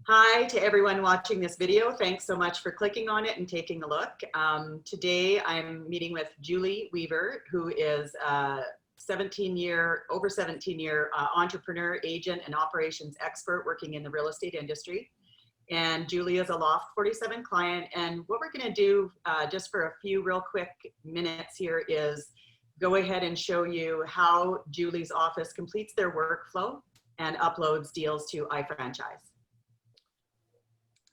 Hi to everyone watching this video. Thanks so much for clicking on it and taking a look. Today I'm meeting with Julie Weaver, who is a over 17 year entrepreneur, agent, and operations expert working in the real estate industry. And Julie is a Loft47 client. And what we're going to do just for a few real quick minutes here is go ahead and show you how Julie's office completes their workflow and uploads deals to iFranchise.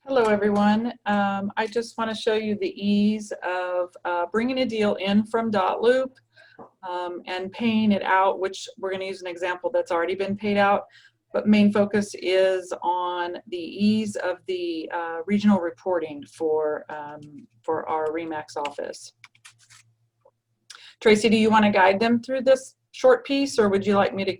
Hello everyone. I just want to show you the ease of bringing a deal in from dotloop and paying it out, which we're going to use an example that's already been paid out, but main focus is on the ease of the regional reporting for our RE/MAX office. Tracy, do you want to guide them through this short piece, or would you like me to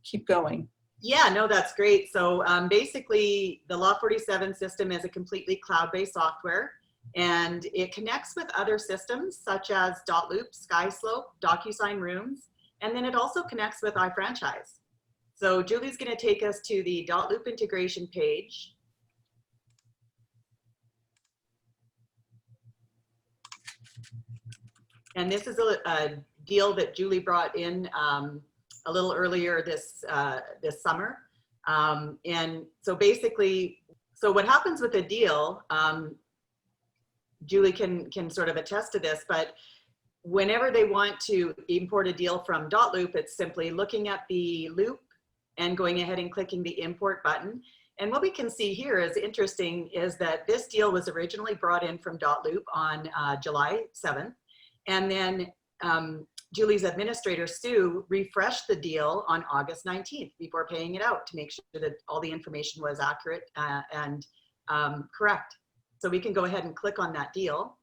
keep going? Yeah, no, that's great. So basically, the Loft47 system is a completely cloud-based software, and it connects with other systems such as dotloop, SkySlope, DocuSign Rooms, and then it also connects with iFranchise. So Julie's going to take us to the dotloop integration page. And this is a deal that Julie brought in a little earlier this summer. And so basically, so what happens with a deal, Julie can sort of attest to this, but whenever they want to import a deal from dotloop, it's simply looking at the loop and going ahead and clicking the import button. And what we can see here is interesting is that this deal was originally brought in from dotloop on July 7th. And then Julie's administrator, Sue, refreshed the deal on August 19th before paying it out to make sure that all the information was accurate and correct. So we can go ahead and click on that deal.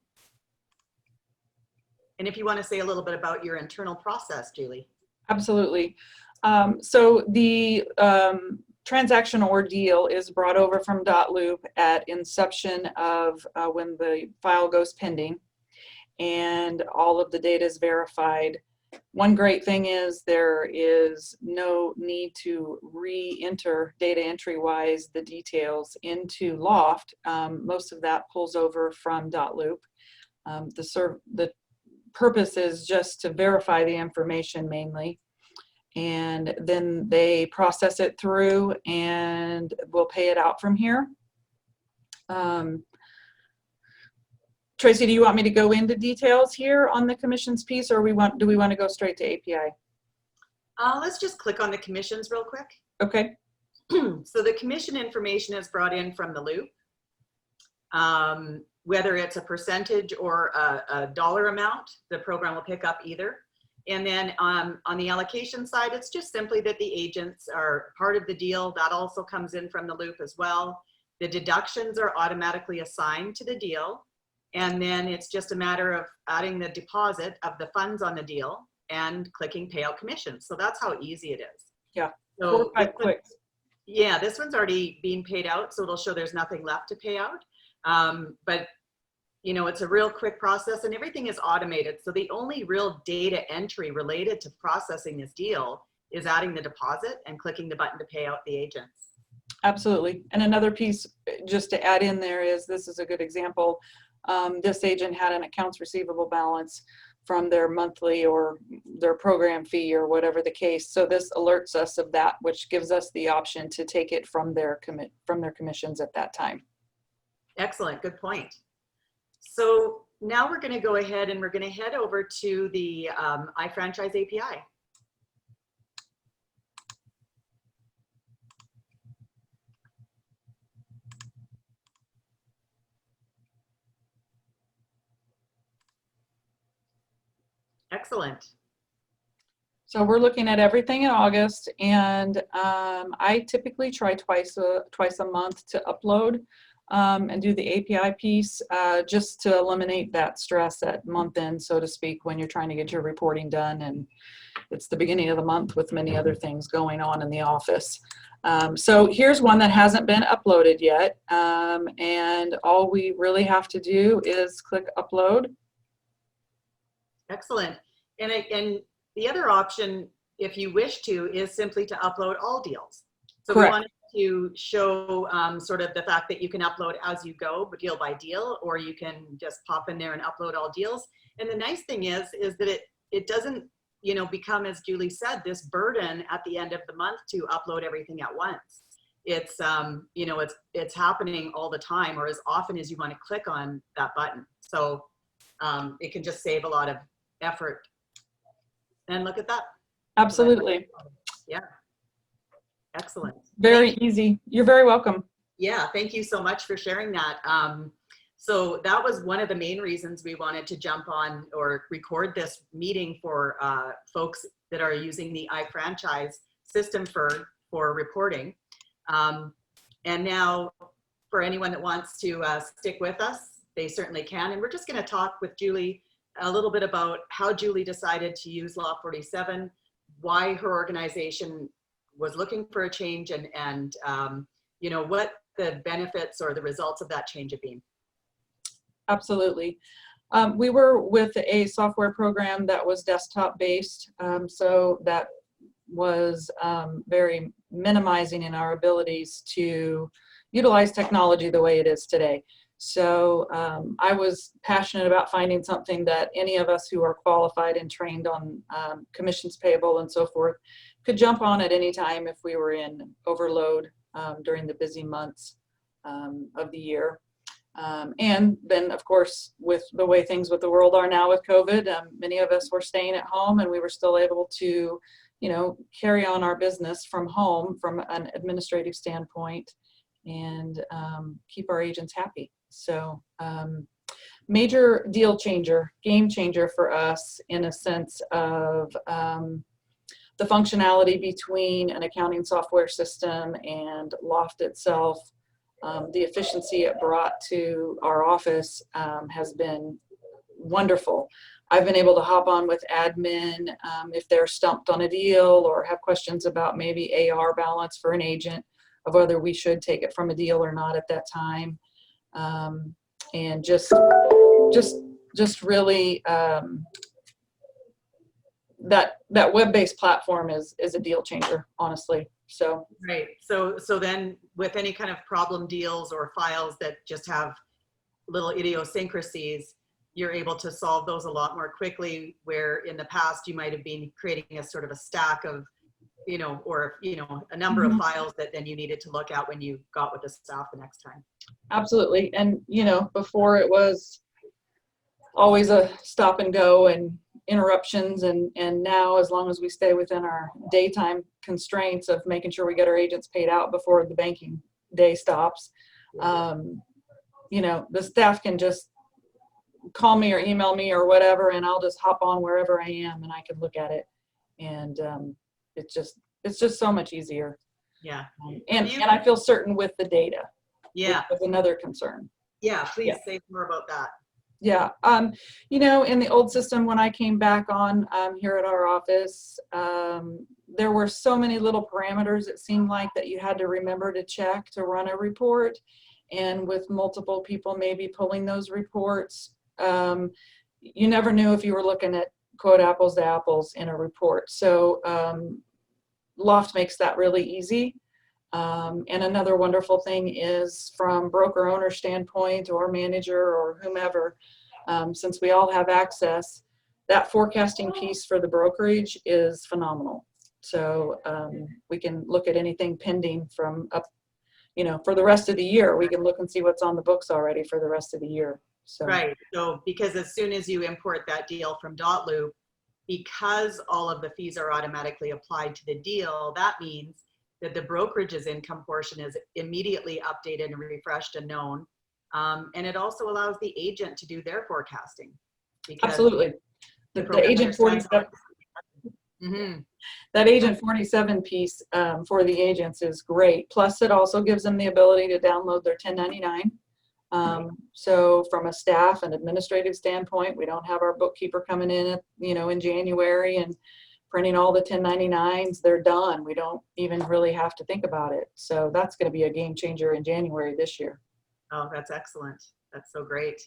And if you want to say a little bit about your internal process, Julie. Absolutely. So the transaction or deal is brought over from dotloop at inception of when the file goes pending, and all of the data is verified. One great thing is there is no need to re-enter data entry wise the details into Loft. Most of that pulls over from dotloop. The purpose is just to verify the information mainly, and then they process it through and we'll pay it out from here. Tracy, do you want me to go into details here on the commissions piece, or do we want to go straight to API? Let's just click on the commissions real quick. Okay. So the commission information is brought in from the loop, whether it's a percentage or a dollar amount, the program will pick up either. And then on the allocation side, it's just simply that the agents are part of the deal. That also comes in from the loop as well. The deductions are automatically assigned to the deal. And then it's just a matter of adding the deposit of the funds on the deal and clicking payout commissions. So that's how easy it is. Yeah, so 4 or 5 clicks. Yeah, this one's already being paid out, so it'll show there's nothing left to pay out. But you know, it's a real quick process and everything is automated. So the only real data entry related to processing this deal is adding the deposit and clicking the button to pay out the agents. Absolutely. And another piece just to add in there is, this is a good example. This agent had an accounts receivable balance from their monthly or their program fee or whatever the case. So this alerts us of that, which gives us the option to take it from their commissions at that time. Excellent, good point. So now we're going to go ahead and we're going to head over to the iFranchise API. Excellent. So we're looking at everything in August, and I typically try twice a month to upload and do the API piece just to eliminate that stress at month end, so to speak, when you're trying to get your reporting done and it's the beginning of the month with many other things going on in the office. So here's one that hasn't been uploaded yet, and all we really have to do is click upload. Excellent. And the other option, if you wish to, is simply to upload all deals. So Correct. we want to to show sort of the fact that you can upload as you go, but deal by deal, or you can just pop in there and upload all deals. And the nice thing is that it doesn't, you know, become, as Julie said, this burden at the end of the month to upload everything at once. It's, you know, it's happening all the time, or as often as you want to click on that button. So it can just save a lot of effort. And look at that. Absolutely. Yeah. Excellent. Very easy. You're very welcome. Yeah, thank you so much for sharing that. So that was one of the main reasons we wanted to jump on or record this meeting for folks that are using the iFranchise system for reporting. And now for anyone that wants to stick with us, they certainly can. And we're just going to talk with Julie a little bit about how Julie decided to use Loft47, why her organization was looking for a change, and you know, what the benefits or the results of that change have been. Absolutely. We were with a software program that was desktop based, so that was very minimizing in our abilities to utilize technology the way it is today. So I was passionate about finding something that any of us who are qualified and trained on commissions payable and so forth could jump on at any time if we were in overload during the busy months of the year. And then, of course, with the way things with the world are now with COVID, many of us were staying at home, and we were still able to, you know, carry on our business from home from an administrative standpoint and keep our agents happy. So major deal changer, game changer for us in a sense of the functionality between an accounting software system and Loft itself. The efficiency it brought to our office has been wonderful. I've been able to hop on with admin if they're stumped on a deal or have questions about maybe AR balance for an agent of whether we should take it from a deal or not at that time. And just really that web-based platform is a deal changer, honestly. So right. So then with any kind of problem deals or files that just have little idiosyncrasies, you're able to solve those a lot more quickly, where in the past you might have been creating a sort of a stack of, you know, or, you know, a number of files that then you needed to look at when you got with the staff the next time. Absolutely. And, you know, before it was always a stop and go and interruptions, and now, as long as we stay within our daytime constraints of making sure we get our agents paid out before the banking day stops, you know, the staff can just call me or email me or whatever, and I'll just hop on wherever I am and I can look at it. And it's just so much easier. Yeah. And I feel certain with the data. Yeah. Which was another concern. Yeah, please say more about that. Yeah, you know, in the old system, when I came back on here at our office, there were so many little parameters, it seemed like, that you had to remember to check to run a report. And with multiple people maybe pulling those reports, you never knew if you were looking at, quote, apples to apples in a report. So Loft makes that really easy. And another wonderful thing is, from broker owner standpoint or manager or whomever, since we all have access, that forecasting piece for the brokerage is phenomenal. So we can look at anything pending from up, you know, for the rest of the year. We can look and see what's on the books already for the rest of the year. So. Right. So because as soon as you import that deal from .loop, because all of the fees are automatically applied to the deal, that means that the brokerage's income portion is immediately updated and refreshed and known. And it also allows the agent to do their forecasting. Absolutely. The agent 47. That agent 47 piece for the agents is great. Plus, it also gives them the ability to download their 1099. So from a staff and administrative standpoint, we don't have our bookkeeper coming in, you know, in January and printing all the 1099s. They're done. We don't even really have to think about it. So that's going to be a game changer in January this year. Oh, that's excellent. That's so great.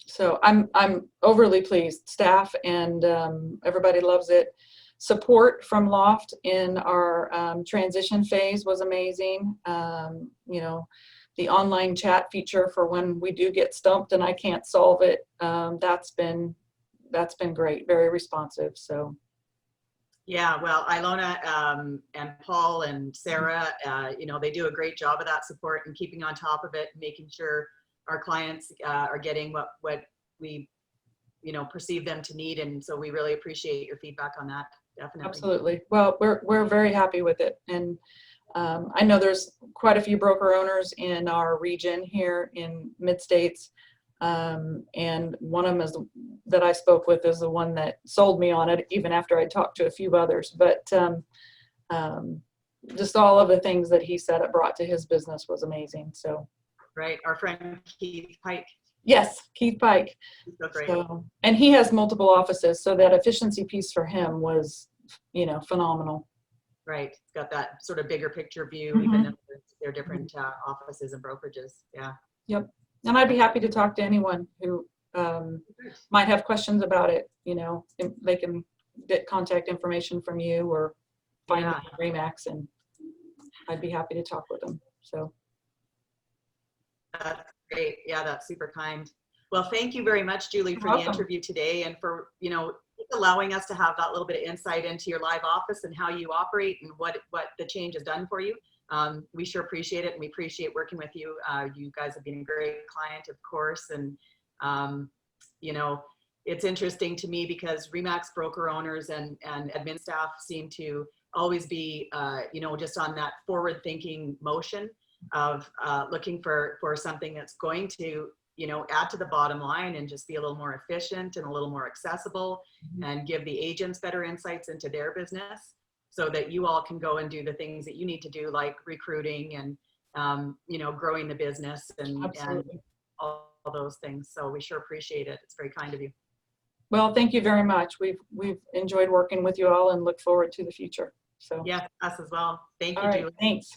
So I'm overly pleased. Staff and everybody loves it. support from Loft in our transition phase was amazing. You know, the online chat feature for when we do get stumped and I can't solve it, that's been great, very responsive. So. Yeah, well, Ilona and Paul and Sarah, you know, they do a great job of that support and keeping on top of it, making sure our clients are getting what we, you know, perceive them to need. And so we really appreciate your feedback on that. Definitely. Absolutely. Well, we're very happy with it. And I know there's quite a few broker owners in our region here in Mid-States. And one of them is that I spoke with is the one that sold me on it, even after I talked to a few others. But just all of the things that he said it brought to his business was amazing. So. Right. Our friend Keith Pike. Yes, Keith Pike. So great. So, and he has multiple offices, so that efficiency piece for him was, you know, phenomenal. Right. It's got that sort of bigger picture view, even though they're different offices and brokerages. Yeah. Yep. And I'd be happy to talk to anyone who might have questions about it. You know, they can get contact information from you or find me on Remax, and I'd be happy to talk with them. So. That's great. Yeah, that's super kind. Well, thank you very much, Julie, for the interview today and for, you know, allowing us to have that little bit of insight into your live office and how you operate and what the change has done for you. We sure appreciate it, and we appreciate working with you. You guys have been a great client, of course, and you know, it's interesting to me because Remax broker owners and admin staff seem to always be, you know, just on that forward-thinking motion of looking for something that's going to, you know, add to the bottom line and just be a little more efficient and a little more accessible and give the agents better insights into their business so that you all can go and do the things that you need to do, like recruiting and, you know, growing the business and all those things. So we sure appreciate it. It's very kind of you. Well, thank you very much. We've enjoyed working with you all and look forward to the future. So. Yeah, us as well. Thank you, All right, Julie. thanks.